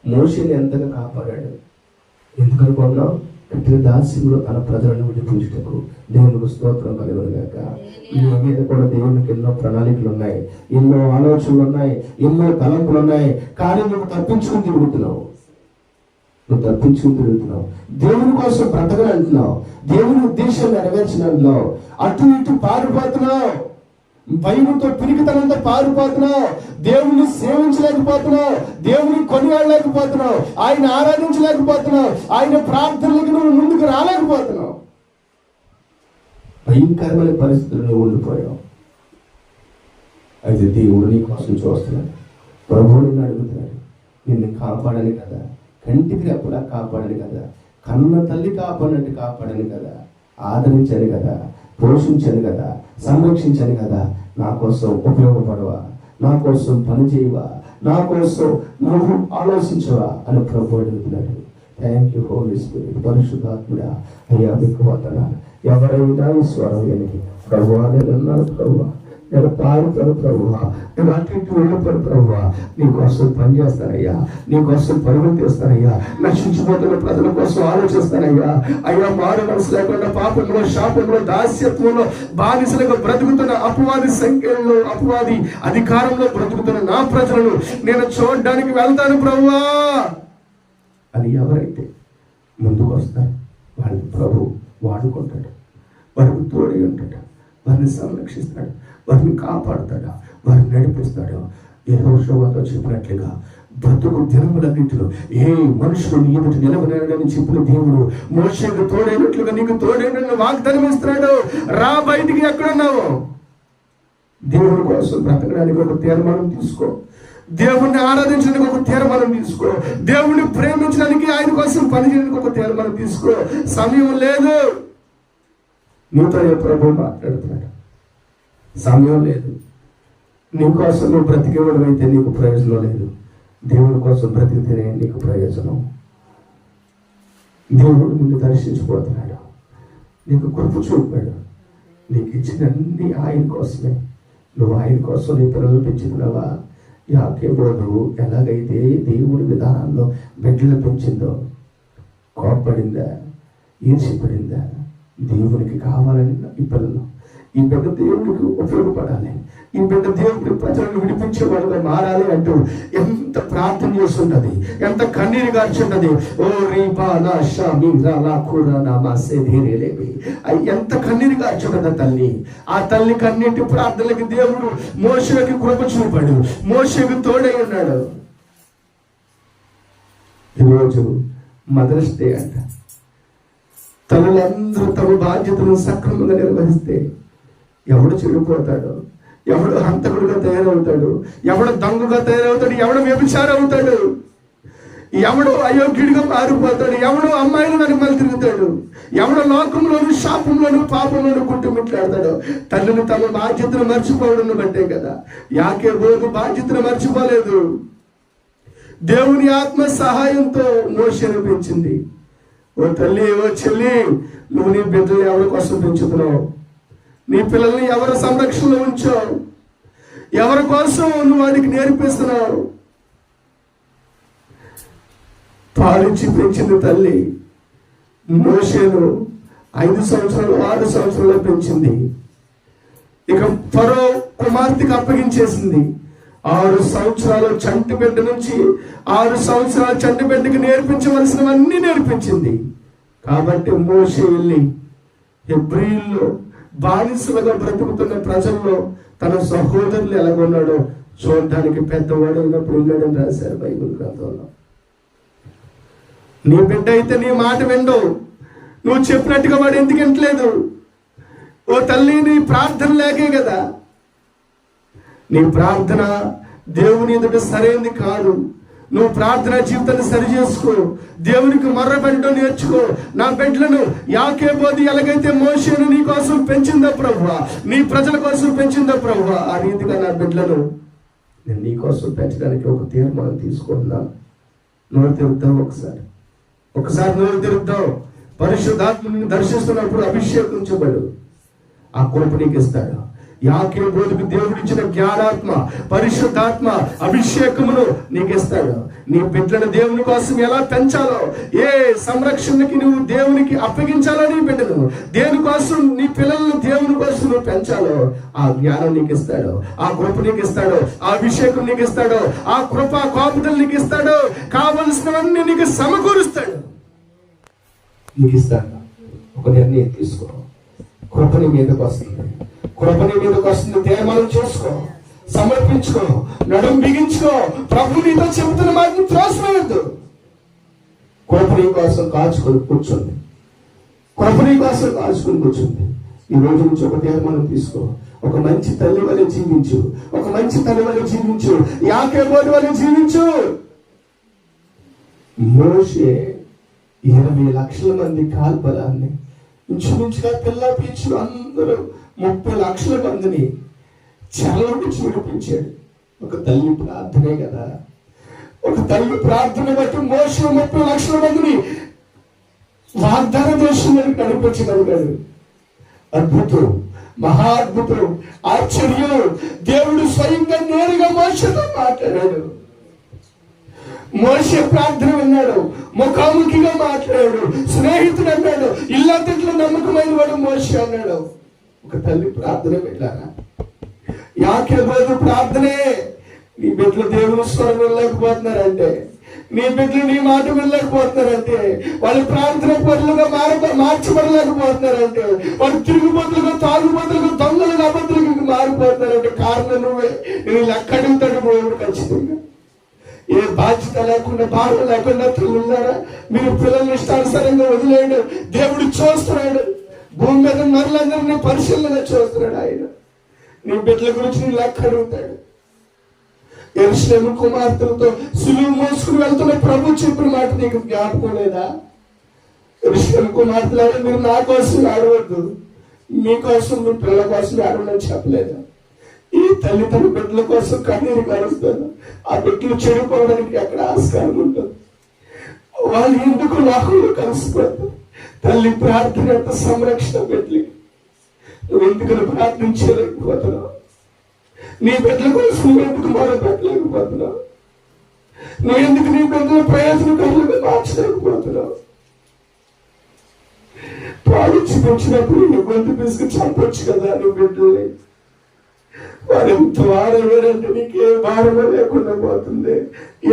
మోషేని ఎంతగా కాపాడాడు. ఎందుకనుకున్నావు? కఠిన దాస్యంలో తన ప్రజలను విడిపించుటకు. దేవునికి స్తోత్రం కలుగునుగాక. నీ మీద కూడా దేవునికి ఎన్నో ప్రణాళికలు ఉన్నాయి, ఎన్నో ఆలోచనలు ఉన్నాయి, ఎన్నో తలంపులు ఉన్నాయి. కానీ నువ్వు తప్పించుకుని తిరుగుతున్నావు. దేవుని కోసం బ్రతకని అంటున్నావు, దేవుని ఉద్దేశం నెరవేర్చిన అంటున్నావు, అటు ఇటు పారిపోతున్నావు, భయముతో పిరికితనంతో పారిపోతున్నావు, దేవుని సేవించలేకపోతున్నావు, దేవుని కొనియాడలేకపోతున్నావు, ఆయన ఆరాధించలేకపోతున్నావు, ఆయన ప్రార్థనలకు నువ్వు ముందుకు రాలేకపోతున్నావు. భయంకరమైన పరిస్థితుల్లో ఉండిపోయావు. అయితే దేవుడు నీ కోసం చూస్తున్నాడు. ప్రభువు నిన్ను అడుగుతున్నాడు, నిన్ను కాపాడని కదా, కంటికి రెప్పలా కాపాడని కదా, కన్న తల్లి కాపాడినట్టు కాపాడని కదా, ఆదరించని కదా, పోషించని కదా, సంరక్షించని కదా, నా కోసం ఉపయోగపడవా, నా కోసం పని చేయవా, నా కోసం నువ్వు ఆలోచించవా అని ప్రభు అడుగుతున్నాడు. Thank you Holy Spirit. పరిశుద్ధాత్ముడా అయ్యా మీకు వందనాలు. ఎవరైనా ఈ స్వరం విని ప్రభువా నేనున్నాను, ప్రభువా నేను పాడుతాను, ప్రభువా నేను అటు ఇటు వెళ్ళిపోను, ప్రభువా నీకోసం పనిచేస్తానయ్యా, నీకోసం పరుగులు తీస్తానయ్యా, నశించిపోతున్న ప్రజల కోసం ఆలోచిస్తానయ్యా. అయ్యా మారు మనసు లేకుండా పాపంలో, శాపంలో, దాస్యత్వంలో బానిసలుగా బ్రతుకుతున్న అపవాది సంఖ్యలో, అపవాది అధికారంలో బ్రతుకుతున్న నా ప్రజలను నేను చూడడానికి వెళ్తాను ప్రభువా అని ఎవరైతే ముందుకు వస్తారు వాళ్ళని ప్రభు వాడుకుంటాడు, వారికి తోడై ఉంటాడు, వారిని సంరక్షిస్తాడు, వారిని కాపాడుతాడు, వారిని నడిపిస్తాడు. యెహోషువతో చెప్పినట్లుగా బ్రతుకు దినములన్నింటిలో ఏ మనుషులు నీ ఎదుట నిలబడని చెప్పిన దేవుడు మోషేకు తోడైనట్లుగా నీకు తోడైన వాగ్దానం ఇస్తున్నాడు. రా బయటికి, ఎక్కడున్నావు? దేవుని కోసం బ్రతకడానికి ఒక తీర్మానం తీసుకో, దేవుణ్ణి ఆరాధించడానికి ఒక తీర్మానం తీసుకో, దేవుణ్ణి ప్రేమించడానికి, ఆయన కోసం పనిచేయడానికి ఒక తీర్మానం తీసుకో. సమయం లేదు. నీతో ప్రభు మాట్లాడుతున్నాడు. సమయం లేదు. నీకోసం నువ్వు బ్రతికేవాడు అయితే నీకు ప్రయోజనం లేదు. దేవుని కోసం బ్రతికితేనే నీకు ప్రయోజనం. దేవుడు నిన్ను దర్శించిపోతున్నాడు, నీకు కృప చూపాడు, నీకు ఇచ్చిన అన్ని ఆయన కోసమే. నువ్వు ఆయన కోసం నీ పిల్లలు పెంచుతున్నావా? యాకోబు ఎలాగైతే దేవుని విధానాల్లో బిడ్డలు పెంచిందో, కోప్పడిందా, ఈర్ష్యపడిందా? దేవునికి కావాలని ఈ పిల్లలు, ఈ బిడ్డ దేవుడికి ఉపయోగపడాలి, ఈ బిడ్డ దేవుడి ప్రజలను విడిపించే వాళ్ళుగా మారాలి అంటూ ఎంత ప్రార్థన చేస్తుంటది, ఎంత కన్నీరు గార్చుంటది. ఓ రీబాలా షామీరాలా ఖురానామా సేధీరేలేవి, ఎంత కన్నీరు గార్చుంటది తల్లి. ఆ తల్లి కన్నీటి ప్రార్థనలకి దేవుడు మోషేకి కృప చూపాడు, మోషేకి తోడై ఉన్నాడు. ఈరోజు మదర్స్ డే అంట. తల్లులందరూ తమ బాధ్యతను సక్రమంగా నిర్వహిస్తే ఎవడు చెడిపోతాడు, ఎవడు హంతకుడుగా తయారవుతాడు, ఎవడు దొంగగా తయారవుతాడు, ఎవడు వ్యభిచారం అవుతాడు, ఎవడు అయోగ్యుడిగా మారిపోతాడు, ఎవడు అమ్మాయిలు వెనకాల తిరుగుతాడు, ఎవడు లోకంలోను శాపంలోను పాపంలోను కుట్టుమిట్లాడతాడు. తల్లిని తమ బాధ్యతను మర్చిపోవడం బట్టే కదా. యాకోబు బాధ్యతను మర్చిపోలేదు. దేవుని ఆత్మ సహాయంతో మోషేను పెంచింది. ఓ తల్లి, ఓ చెల్లి, నువ్వు నీ బిడ్డలు ఎవరి కోసం పెంచుతున్నావు? నీ పిల్లల్ని ఎవరి సంరక్షణలో ఉంచావు? ఎవరి కోసం నువ్వు వాడికి నేర్పిస్తున్నావు? పాలించి పెంచింది తల్లి మోషేను 5 సంవత్సరాలు 6 సంవత్సరాలు పెంచింది. ఇక ఫరో కుమార్తెకి అప్పగించేసింది. 6 సంవత్సరాలు చంటి బిడ్డ నుంచి 6 సంవత్సరాల చంటి బిడ్డకి నేర్పించవలసినవన్నీ నేర్పించింది. కాబట్టి మోషే వెళ్ళి హెబ్రీల్లో బానిసలుగా బ్రతుకుతున్న ప్రజల్లో తన సహోదరులు ఎలాగొన్నాడో చూడడానికి పెద్దవాడు అయినప్పుడు ఉన్నాడని రాశారు బైబిల్ గ్రంథంలో. నీ బిడ్డ అయితే నీ మాట విండు, నువ్వు చెప్పినట్టుగా వాడు ఎందుకు వింటలేదు? ఓ తల్లి, నీ ప్రార్థన లేకే కదా. నీ ప్రార్థన దేవుని ఎదుట సరైనది కాదు. నువ్వు ప్రార్థన జీవితాన్ని సరి చేసుకో, దేవునికి మొర్ర పెట్టడం నేర్చుకో. నా బిడ్డలను యాకోబు ఎలాగైతే మోషేను నీ కోసం పెంచిందో ప్రభువా, నీ ప్రజల కోసం పెంచిందో ప్రభువా, ఆ రీతిగా నా బిడ్డలను నేను నీ కోసం పెంచడానికి ఒక తీర్మానం తీసుకుంటున్నాను. నోరు తెరుద్దాం, ఒకసారి నోరు తెరుద్దాం. పరిశుద్ధాత్మని దర్శిస్తున్నప్పుడు అభిషేకించబడు, ఆ కృప నీకు ఇస్తాడు. యాకోబుకు దేవుడిచ్చిన జ్ఞానాత్మ, పరిశుద్ధాత్మ అభిషేకమును నీకు ఇస్తాడు. నీ బిడ్డలను దేవుని కోసం ఎలా పెంచాలో, ఏ సంరక్షణకి నువ్వు దేవునికి అప్పగించాలో, నీ బిడ్డను దేనికోసం, నీ పిల్లలను దేవుని కోసం నువ్వు పెంచాలో ఆ జ్ఞానం నీకు ఇస్తాడు, ఆ కృప నీకు ఇస్తాడు, ఆ అభిషేకం నీకు ఇస్తాడు, ఆ కృప కాపుదలు నీకు ఇస్తాడు, కావలసినవన్నీ నీకు సమకూరుస్తాడు, నీకు ఇస్తాడు. ఒక నిర్ణయం తీసుకో, కృప నీ మీదకి వస్తుంది, కృప నీ మీదకి వస్తుంది. తీర్మానం చేసుకో, సమర్పించుకో, నడుం బిగించుకో. ప్రభు నీతో చెబుతున్న మాటను త్రోసివేయొద్దు. కృప నీ కోసం కాచుకొని కూర్చుంది, కృప నీ కోసం కాచుకొని కూర్చుంది. ఈ రోజు నుంచి ఒక తీర్మానం తీసుకో. ఒక మంచి తల్లి వలె జీవించు, ఒక మంచి తల్లి వలె జీవించు, యాకోబు వలె జీవించు. మోషే 20 లక్షల మంది కాల్బలాన్ని ఇంచుమించుగా పిల్ల పీచులు అందరూ 30 లక్షల మందిని చెరలోకి చూడిపించాడు. ఒక తల్లి ప్రార్థనే కదా. ఒక తల్లి ప్రార్థన బట్టి మోషే 30 లక్షల మందిని వాగ్దాన దేశంలోకి నడిపించగలిగాడు. అద్భుతం, మహా అద్భుతం, ఆశ్చర్యం. దేవుడు స్వయంగా నేరుగా మోషేతో మాట్లాడాడు. మోషే ప్రార్థన విన్నాడు, ముఖాముఖిగా మాట్లాడాడు. స్నేహితుడు అన్నాడు, ఇల్లంతట్లో నమ్మకమైన వాడు మోషే అన్నాడు. ఒక తల్లి ప్రార్థన పెట్టారా? యాకోబు ప్రార్థనే. నీ బిడ్డలు దేవుని స్వరం వినలేకపోతున్నారంటే, నీ బిడ్డలు నీ మాట వినలేకపోతున్నారంటే, వాళ్ళు ప్రార్థన పరులుగా మార్చబడలేకపోతున్నారంటే, వాళ్ళు తిరుగుబోతులుగా, తాగుబోతులుగా, దొంగలుగా, అబద్ధులుగా మారిపోతున్నారంటే కారణం నువ్వే. నేను లెక్క అడుగుతాడు దేవుడు ఖచ్చితంగా. ఏ బాధ్యత లేకుండా, బాధ లేకుండా పిల్లలారా, మీరు పిల్లల్ని ఇష్టానుసారంగా వదిలేడు. దేవుడు చూస్తున్నాడు, భూమి మీద నరులందరినీ పరిశీలన చూస్తున్నాడు. ఆయన నీ బిడ్డల గురించి నీ లెక్క అడుగుతాడు. యెరూషలేము కుమార్తెలతో సిలువ మోసుకుని వెళ్తున్న ప్రభు చెప్పిన మాట నీకు జ్ఞాపకం లేదా? యెరూషలేము కుమార్తెలారా, మీరు నా కోసం ఆడవద్దు, మీకోసం, మీ పిల్లల కోసం ఆడవని చెప్పలేదు. ఈ తల్లి తన బిడ్డల కోసం కన్నీరు కలుస్తాను. ఆ బిడ్డలు చెడిపోవడానికి ఎక్కడ ఆస్కారం ఉంటుంది? వాళ్ళు ఎందుకు లోకంలో కలిసిపోతారు? తల్లి ప్రార్థన ఎంత సంరక్షణ బిడ్డలకి. నువ్వు ఎందుకని ప్రార్థించలేకపోతున్నావు? నీ బిడ్డల కోసం నువ్వు ఎందుకు మొదలు పెట్టలేకపోతున్నావు? నువ్వు ఎందుకు నీ బిడ్డల ప్రయోజనకారులుగా మార్చలేకపోతున్నావు? పాలించి పెంచినప్పుడు నీ గొంతు పిసుకు చంపొచ్చు కదా నీ బిడ్డల్ని. వారు ఎంత వాడేవారంటే నీకు ఏ భారమో లేకుండా పోతుంది,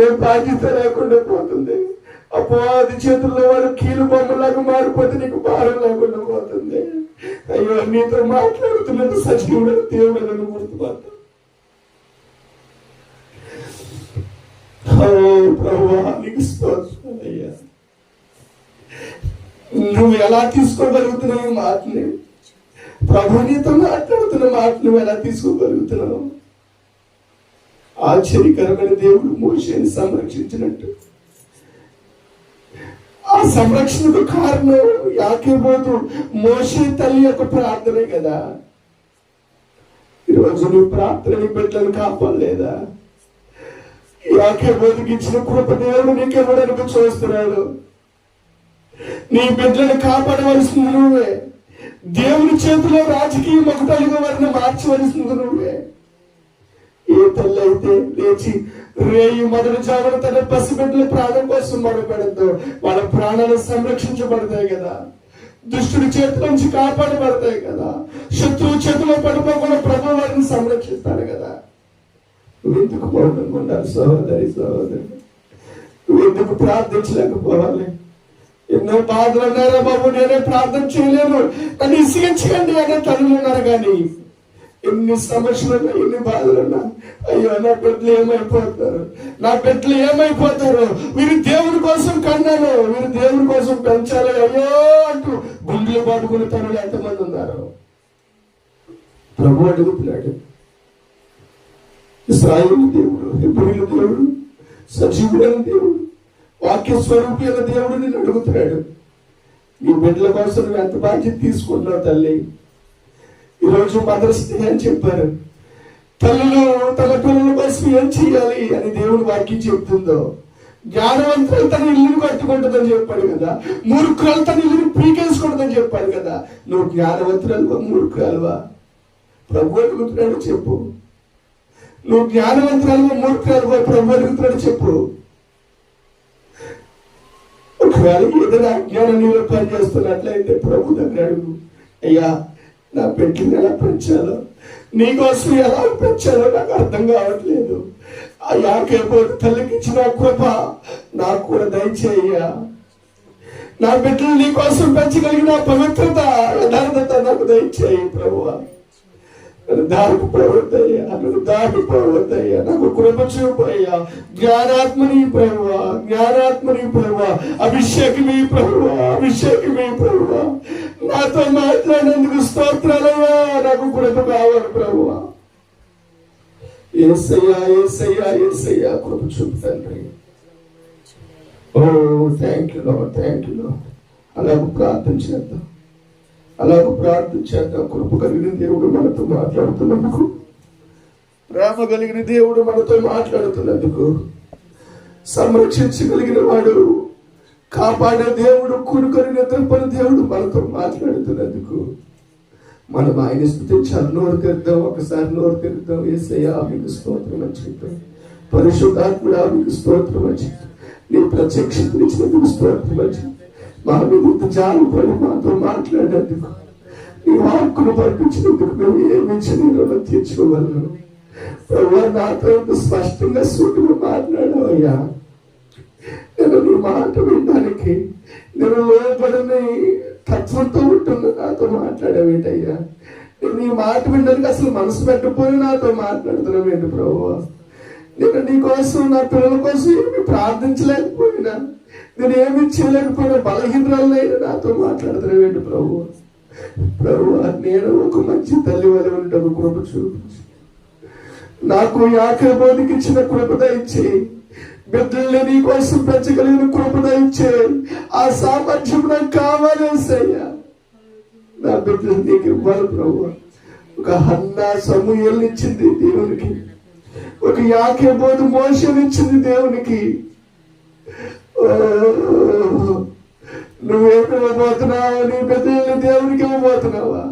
ఏ బాధ్యత లేకుండా పోతుంది. అపవాది చేతుల్లో వాడు కీలు బొమ్మలాగా మారిపోతే నీకు భారం లేకుండా పోతుంది. అయ్యో, నీతో మాట్లాడుతున్నది సజీవుడు దేవుడు నన్ను గుర్తుపడతా. ప్రభువా, నీకు స్తోత్రాలయ్యా. నువ్వు ఎలా తీసుకోగలుగుతున్నావు ఈ మాటని? ప్రభు నీతో మాట్లాడుతున్న మాట నువ్వు ఎలా తీసుకోగలుగుతున్నావు? ఆశ్చర్యకరమైన దేవుడు మోషేని సంరక్షించినట్టు ఆ సంరక్షణకు కారణం యాకోబు మోషే తల్లి యొక్క ప్రార్థనే కదా. ఈరోజు నువ్వు ప్రార్థన నీ బిడ్డలను కాపాడలేదా? యాకోబుకి ఇచ్చిన కృప దేవుడు నీకు ఇవ్వడానికి చూస్తున్నాడు. నీ బిడ్డలను కాపాడవలసింది నువ్వే. దేవుని చేతిలో రాజకీయ మకుటలుగా వారిని మార్చవలసింది నువ్వే. ఏ తల్లి అయితే లేచి రేయి మొదటి జామున తన పసిబిడ్డల ప్రాణం కోసం మొదలుపెడతాం, వాళ్ళ ప్రాణాలు సంరక్షించబడతాయి కదా, దుష్టుడి చేతి నుంచి కాపాడబడతాయి కదా, శత్రువు చేతిలో పడిపోకుండా ప్రభు వారిని సంరక్షిస్తాడు కదా. నువ్వెందుకు మౌనంగా ఉండాలి సహోదరి సహోదరి? నువ్వెందుకు ప్రార్థించలేకపోవాలి? ఎన్నో బాధలు ఉన్నారా బాబు, నేనే ప్రార్థన చేయలేను అని ఇసిగించకండి అనే తల్లులు ఉన్నారు. కానీ ఎన్ని సమస్యలున్నా ఎన్ని బాధలున్నా, అయ్యో నా బిడ్డలు ఏమైపోతారు, నా బిడ్డలు ఏమైపోతారు, వీరు దేవుని కోసం కన్నాను, వీరు దేవుని కోసం పెంచాలి అయ్యో అంటూ గుండెలు పట్టుకుని తనులు ఎంతమంది ఉన్నారు? ప్రభు అడుగుతున్నాడు. ఇశ్రాయేలు దేవుడు, హెబ్రీయుల దేవుడు, సజీవుడైన దేవుడు, వాక్య స్వరూపి అయిన దేవుడు నిన్ను అడుగుతున్నాడు. నీ బిడ్డల కోసం నువ్వు ఎంత బాధ్యత తీసుకుంటున్నావు తల్లి? ఈరోజు మదర్స్ డే అని చెప్పారు. తల్లులు తన పిల్లల కోసం ఏం చేయాలి అని దేవుడు వాక్యం చెప్తుందో, జ్ఞానవంతులు తన ఇల్లుని కట్టుకుంటుందని చెప్పాడు కదా, మూర్ఖురాలు తన ఇల్లుని పీకేసుకుంటుందని చెప్పాడు కదా. నువ్వు జ్ఞానవంతురాలువా మూర్ఖురాలువా? ప్రభు అడుగుతున్నాడు చెప్పు. నువ్వు జ్ఞానవంతురాలువా మూర్ఖురాలువా? ప్రభు అడుగుతున్నాడు చెప్పు. ఒకవేళ ఏదైనా అజ్ఞానం నీలో పనిచేస్తున్నట్లయితే ప్రభు దగ్గర అడుగు. అయ్యా నా బిడ్డని ఎలా పెంచాలో, నీకోసం ఎలా పెంచాలో నాకు అర్థం కావట్లేదు. ఆ యాకోబు తల్లికి ఇచ్చిన కృప నాకు కూడా దయచేయ్యా. నా బిడ్డలు నీకోసం పెంచగలిగిన పవిత్రత యథార్థత నాకు దయచేయి ప్రభువా. దారిపోవద్దయ్యా, నన్ను దాటిపోవద్దయ్యా, నాకు కృప చూపయ్యా. జ్ఞానాత్మని ప్రభువా, జ్ఞానాత్మని ప్రభువా, అభిషేకమీ ప్రభువా, అభిషేకమీ ప్రభువా. నాతో మాట్లాడేందుకు స్తోత్రాలయ్యా, నాకు కృప కావాలి ప్రభువా. యేసయ్యా యేసయ్యా యేసయ్యా కృప చూపు తండ్రి. Oh thank you Lord, thank you Lord. అలాగ ప్రార్థన చేద్దాం, అలాగ ప్రార్థన చేద్దాం. కృప కలిగిన దేవుడు మనతో మాట్లాడుతున్నందుకు, ప్రేమ కలిగిన దేవుడు మనతో మాట్లాడుతున్నందుకు, సంరక్షించగలిగిన వాడు, కాపాడే దేవుడు, కూడుకొని నిద్రపని దేవుడు మనతో మాట్లాడుతున్నందుకు మనం ఆయన స్తుతించాలి. నోరు తెరుద్దాం, ఒకసారి నోరు తెరుద్దాం. యేసయ్యా మీకు స్తోత్రం అని చెప్తాం. పరిశుద్ధాత్ముడా మీకు స్తోత్రం అని చెప్తాం. నీ ప్రత్యక్షతనిచ్చినందుకు స్తోత్రం అని చెప్తాం. మా మీద జాలు పడి మాతో మాట్లాడేందుకు, నీ వాక్కును పంపించినందుకు మేము ఏమించి నీ రుణం తీర్చుకోగలను. నాతో ఇంత స్పష్టంగా సూటిగా మాట్లాడావయ్యా. నేను నీ మాట వినడానికి, నేను లోపడని తత్వంతో ఉంటున్నా నాతో మాట్లాడేవేంటయ్యా. నేను నీ మాట వినడానికి అసలు మనసు పెట్టకపోయి నాతో మాట్లాడుతున్నావేంటి ప్రభువా. నేను నీ కోసం, నా పిల్లల కోసం ఏమి ప్రార్థించలేకపోయినా, నేను ఏమి చేయలేకపోయినా, బలహీనరాలైనా నాతో మాట్లాడుతున్నావేంటి ప్రభువా. ప్రభువా నేను ఒక మంచి తల్లి వలె ఉండటం కృప చూపించి, నాకు యాకోబుకి ఇచ్చిన కృప దయచేయి. బిడ్డల్ని నీ కోసం పెంచగలిగిన కృప దయచేయి. ఆ సామర్థ్యం నాకు కావాలి యేసయ్యా. నా బిడ్డలు నీకు ఇవ్వాలి ప్రభువా. ఒక హన్నా సమూయేలుని ఇచ్చింది దేవునికి, ఒక యాకోబు మోషేని ఇచ్చింది దేవునికి. నువ్వేమి ఇవ్వబోతున్నావా? నీ బిడ్డల్ని దేవునికి ఇవ్వబోతున్నావా?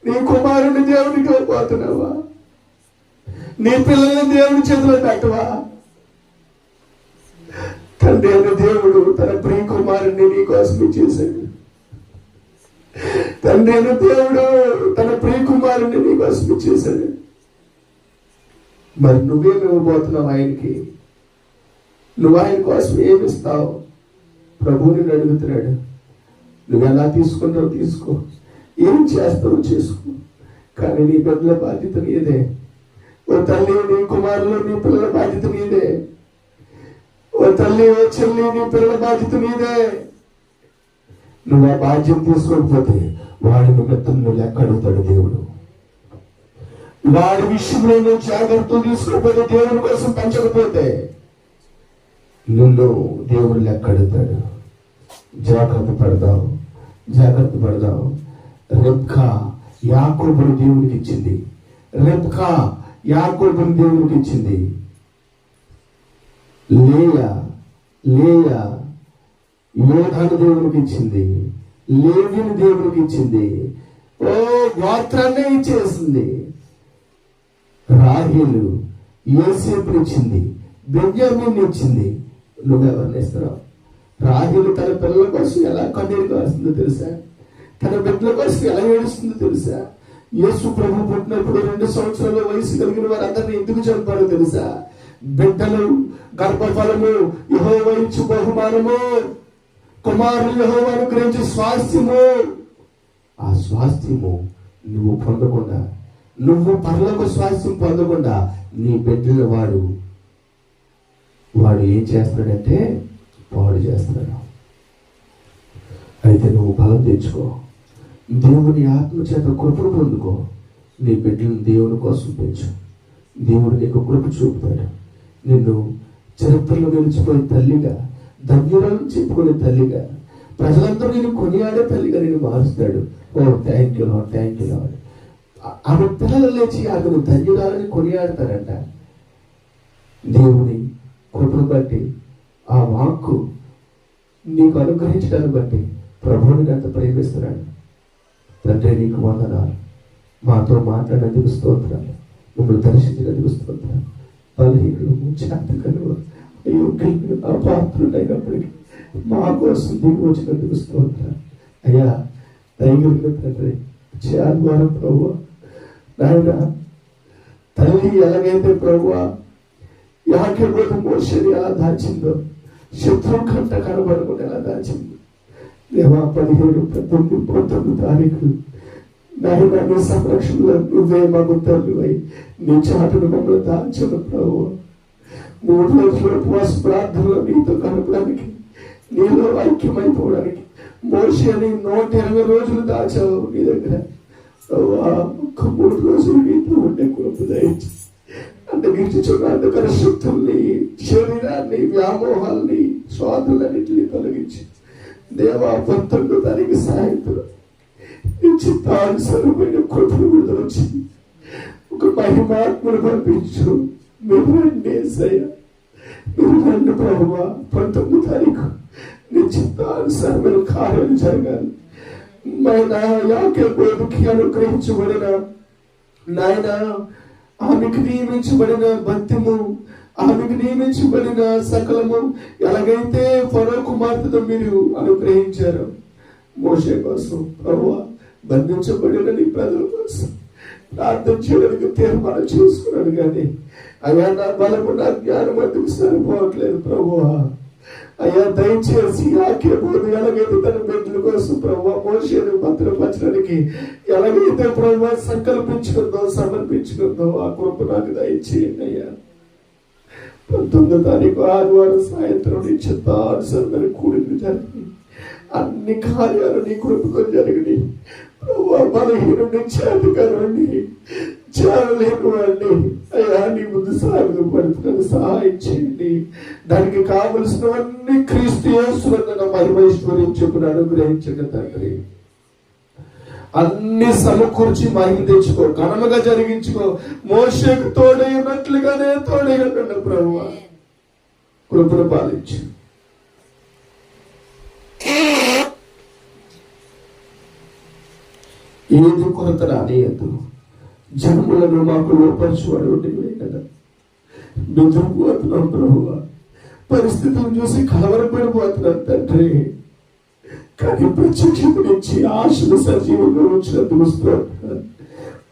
నీ కుమారుని దేవునికి ఇవ్వబోతున్నావా? నీ పిల్లల్ని దేవుని చేతిలో పెట్టవా? తండ్రి అయిన దేవుడు తన ప్రియ కుమారుని నీ కోసం ఇచ్చేశాడు. తండ్రి అయిన దేవుడు తన ప్రియ కుమారుని నీ కోసం ఇచ్చేశాడు. మరి నువ్వేమి ఇవ్వబోతున్నావు ఆయనకి? నువ్వు ఆయన కోసం ఏమిస్తావు? ప్రభువుని అడుగుతున్నాడు. నువ్వు ఎలా తీసుకుంటావు తీసుకో, ఏం చేస్తావు చేసుకో, కానీ నీ బిడ్డల బాధ్యత నీదే. ఓ తల్లి, నీ కుమారులు, నీ పిల్లల బాధ్యత నీదే. ఓ తల్లి, ఓ చెల్లి, నీ పిల్లల బాధ్యత నీదే. నువ్వు ఆ బాధ్యత తీసుకోకపోతే వాడి నిమిత్తం నువ్వు లెక్క అడుగుతాడు దేవుడు. వాడి విషయంలో నువ్వు జాగ్రత్తలు తీసుకోకపోతే, దేవుని కోసం పెంచకపోతే నిన్ను దేవుడు లెక్క అడుగుతాడు. జాగ్రత్త పడదాం. రెబ్కా యాకోబును దేవునికి ఇచ్చింది. లేయా యోధాను దేవునికి ఇచ్చింది. లేవిని దేవునికి ఇచ్చింది. గోత్రాన్నే ఇచ్చేసింది. రాహేలు యోసేపుని ఇచ్చింది. బెన్యామీన్ని ఇచ్చింది. నువ్వెవరిని ఇస్తున్నావు? రాహేలు తన పిల్లల కోసం ఎలా కన్నీరు కాస్తుందో తెలుసా? తన బిడ్డల కోసం ఎలా ఏడుస్తుందో తెలుసా? యేసు ప్రభు పుట్టినప్పుడు 2 సంవత్సరాల వయసు కలిగిన వారందరినీ ఎందుకు చంపారో తెలుసా? బిడ్డలు గర్భఫలము యెహోవా ఇచ్చు బహుమానము, కుమారులు యెహోవా అనుగ్రహించే స్వాస్థ్యము. ఆ స్వాస్థ్యము నువ్వు పొందకుండా, నువ్వు పరలోక స్వాస్థ్యం పొందకుండా నీ బిడ్డల వాడు ఏం చేస్తున్నాడంటే పాడు చేస్తున్నాడు. అయితే నువ్వు బలం తెచ్చుకో, దేవుని ఆత్మ చేత కృపను పొందుకో. నీ బిడ్డలను దేవుని కోసం పెంచు. దేవుడు నీకు కృప చూపుతాడు. నిన్ను చరిత్రలో నిలిచిపోయే తల్లిగా, ధన్యురాలను చెప్పుకునే తల్లిగా, ప్రజలందరూ నేను కొనియాడే తల్లిగా నేను మారుస్తాడు. Thank you lord. ఆమె పిల్లలు లేచి ఆమెను ధన్యురాలని కొనియాడతారంట. దేవుని కృపను బట్టి, ఆ వాక్కు నీకు అనుగ్రహించడాన్ని బట్టి ప్రభువుని అంత ప్రేమిస్తున్నాడు. తండ్రి నీకు వందనాలు. మాతో మాట్లాడినందుకు స్తోత్రాలు. మమ్మల్ని దర్శించినందుకు స్తోత్రాలు. బలహీనులు, చేతకలు, అయోగ్యులు, అపాత్రులైనప్పటికీ మా కోసం దిగి వచ్చినందుకు స్తోత్రాలు. అయ్యా దైవజ్ఞ తండ్రి, చేయాలి ద్వారా ప్రభువా నాయన, తల్లి ఎలాగైతే ప్రభువా యాకోబు మోషేని ఎలా దాచిందో, శత్రువు కంట కనబడకుండా ఎలా దాచిందో, దేవా 17, 19, 19 తారీఖులు నాయన నీ సంరక్షణలో నువ్వే మాకు తల్లివై నీ చాటును మమ్మల్ని దాచను ప్రభువా. 3 రోజుల ఉపవాస ప్రార్థనలో నీతో కలపడానికి, నీలో ఐక్యమైపోవడానికి మోషేని 120 రోజులు దాచావు నీ దగ్గర. ఒక్క 3 రోజులు నీతో ఉండే కృప దయచేసి అంతగించుచున్న అందుకని శక్తుల్ని, శరీరాన్ని, వ్యామోహాల్ని, స్వాదులన్నింటినీ తొలగించి దేవా 19వ తారీఖు సాయంత్రం నీ చిత్తానుసరమైన కృపను విడుదలొచ్చి ఒక మహిమాత్మను పంపించు. మీరు రండి యేసయ్య, మీరు రండి ప్రభువా. 19వ తారీఖు నీ చిత్తానుసరమైన కార్యాలు జరగాలి. యాకోబుకి అనుగ్రహించబడిన నాయన, ఆమెకు నియమించబడిన భక్తిము, ఆమెకు నియమించబడిన సకలము ఎలాగైతే ఫరో కుమార్తెతో మీరు అనుగ్రహించారు మోషే కోసం ప్రభువా, బంధించబడిన నీ ప్రజల కోసం ప్రార్థన చేయడానికి తీర్మానం చేసుకున్నాను. కానీ అయ్యా నా బలము, నా జ్ఞానం అందుకు సరిపోవట్లేదు ప్రభువా. అయ్యా దయచేసి యాకోబు ఎలాగైతే తన బిడ్డల కోసం ప్రభువా మోషేను భద్రపరచడానికి ఎలాగైతే ప్రభువా సంకల్పించుకుందో, సమర్పించుకుందో ఆ కృప నాకు దయచేయండి అయ్యా. 19వ తారీఖు ఆదివారం సాయంత్రం నీ చిత్తానుసరమైన కూడికలు జరిగి అన్ని కార్యాలు నీ కృపతో జరిగినాయి ప్రభువా. బలహీనుడి, చేతకారుని, చేరలేని వాడిని అయ్యా నీ ముందు సాగుపడుతున్న సహాయం చేయండి. దానికి కావలసినవన్నీ క్రీస్తు యేసునందు మహిమైశ్వర్యించుకుని అనుగ్రహించండి తండ్రి. అన్ని సమకూర్చి మహిమ తెచ్చుకో, ఘనముగా జరిగించుకో. మోషేకు తోడై ఉన్నట్లుగానే తోడై ఉండండి ప్రభువా. కృపను పాలించు. ఏది కొరత రానియద్దు. జన్ములను మాకు లోపరచువాడు నీవే కదా. బెదిరిపోతున్నాం ప్రభువా, పరిస్థితులను చూసి కలవరపడిపోతున్నాం తండ్రి. కానీ ప్రత్యక్షత నుంచి ఆశలు సజీవంగా ఉంచినందుకు స్తోత్రాలు.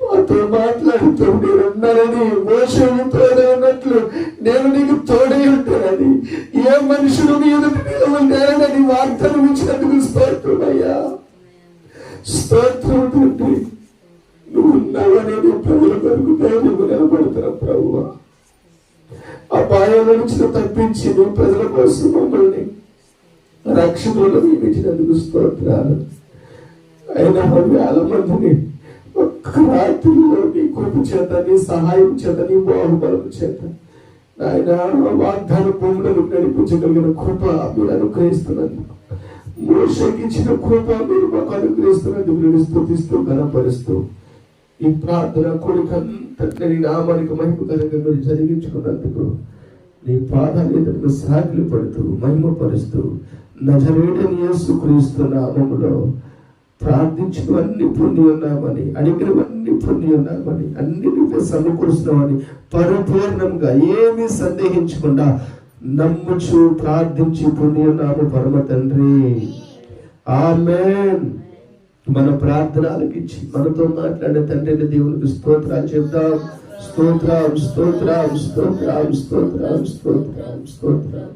మాతో మాట్లాడుతూ నేను ఉన్నానని, మోషేకు తోడై ఉన్నట్లు నేను నీకు తోడై ఉంటానని, ఏ మనుషుడు నీ ఎదుటి నిలవలేనని వాగ్దానం ఇచ్చినందుకు స్తోత్రం అయ్యా. స్తోత్రం తండ్రి. నువ్వు ఉన్నావని నీ ప్రజల కొరకు ధైర్యంగా నిలబడతారు ప్రభువా. అపాయాల నుంచి తప్పించి నీ ప్రజల కోసం మమ్మల్ని రక్షకులను నియమించినందుకు స్తోత్రాలు. అయినా వేల మందిని ఒక్క రాత్రిలో నీ కృప చేత, నీ సహాయం చేత, నీ బాహుబలం చేత ఆయన వాగ్దాన భూములను నడిపించగలిగిన కృప మీరు అనుగ్రహిస్తున్నందుకు, మోషేకి ఇచ్చిన కృప మీరు మాకు అనుగ్రహిస్తున్నందుకు నేను స్తుతిస్తూ ఘనపరుస్తూ ఈ ప్రార్థన కొడుకంతటి నీ నామానికి మహిమకరంగా మీరు జరిగించుకున్నందుకు నీ పాదాలు ఎదురు సాగిలు పడుతూ మహిమపరుస్తూ నజరేయుడైన యేసుక్రీస్తు నామములో ప్రార్థించినవన్నీ పొంది ఉన్నామని, అడిగినవన్నీ పొంది ఉన్నామని, అన్ని నువ్వే సమకూరుస్తున్నామని పరిపూర్ణంగా ఏమీ సందేహించకుండా నమ్ముచు ప్రార్థించి పొంది ఉన్నాము పరమ తండ్రి. ఆమేన్. మన ప్రార్థన ఆలకించి మనతో మాట్లాడే తండ్రి దేవునికి స్తోత్రాలు చెప్దాం. స్తోత్రం స్తోత్రం స్తోత్రం స్తోత్రం స్తోత్రం స్తోత్రం.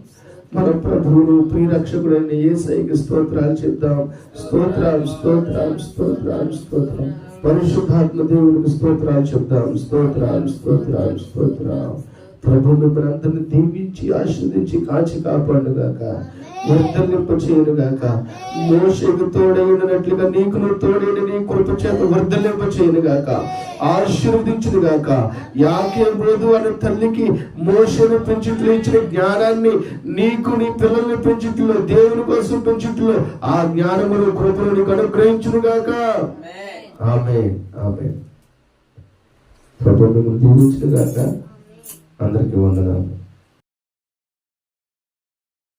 మన ప్రభువును ప్రియరక్షకుడైన యేసయ్యకి స్తోత్రాలు చెప్దాం. స్తోత్రం స్తోత్రం స్తోత్రం స్తోత్రం. పరిశుద్ధాత్మ దేవునికి స్తోత్రాలు చెప్దాం. స్తోత్రం స్తోత్రం స్తోత్రం. ప్రభు మిమ్మల్ని అందరిని దీవించి ఆశీర్వదించి కాచి కాపాడుగాక, వర్ధలింప చేయనుగాక. మోషేకు తోడైనట్లుగా నీకును తోడైన నీ కృప చేత వర్ధలింప చేయనుగాక, ఆశీర్వదించునుగాక. యాకోబు అనే తల్లికి మోషేను పెంచుట్లో ఇచ్చిన జ్ఞానాన్ని నీకు నీ పిల్లల్ని పెంచుట్లో, దేవుని కోసం పెంచుట్లో ఆ జ్ఞానమును కృపను నీకు అనుగ్రహించునుగాక. ఆమేన్ ఆమేన్. ప్రభు మిమ్మల్ని దీవించునుగాక. అందరికీ వందనాలు.